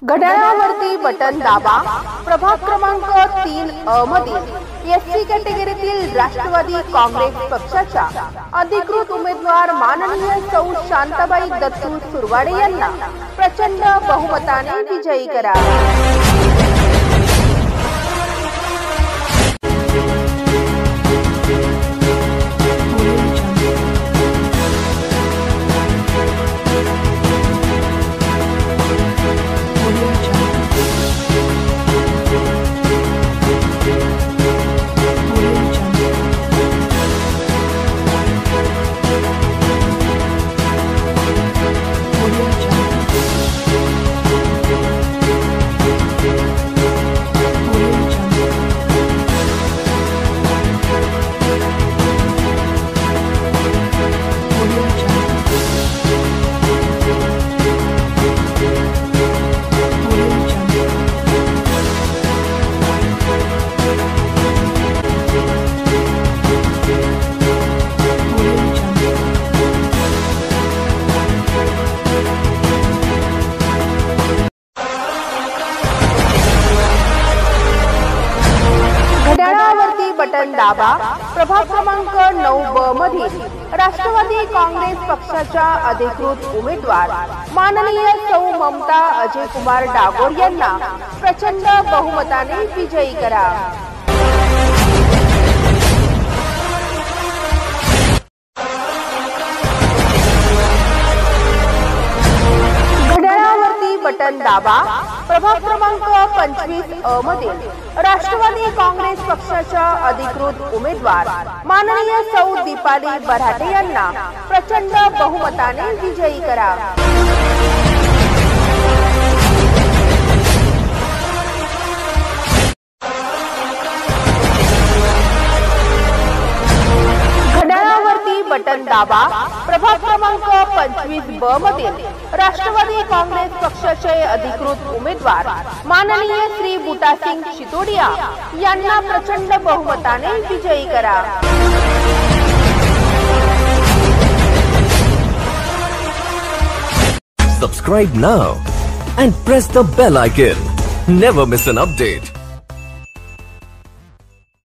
घड्याळावरती button दाबा। प्रभाग क्रमांक 3 अ मधील एससी कॅटेगरीतील राष्ट्रवादी काँग्रेस पक्षाच्या अधिकृत उमेदवार माननीय सौ शांताबाई दत्तू सुरवाडे यांना प्रचंड बहुमताने विजयी करा। घड्याळावरती बटन दाबा। प्रभाग क्रमांक 9 ब मधील राष्ट्रवादी काँग्रेस पक्षाच्या अधिकृत उमेदवार माननीय सौ ममता अजय कुमार डागोर यांना प्रचंड बहुमताने विजयी करा। बटन दाबा। प्रभाग क्रमांक 25 अ मधील राष्ट्रवादी काँग्रेस पक्षाच्या अधिकृत उमेदवार माननीय सौ दीपाली बराटे यांना प्रचंड बहुमताने विजयी करा। बटन दाबा। प्रभाग क्रमांक 25 ब मधील राष्ट्रवादी काँग्रेस पक्षाचे अधिकृत उमेदवार माननीय श्री बुटासिंग शितोडिया यांना प्रचंड बहुमताने विजयी करा। Subscribe now and press the bell icon. Never miss an update.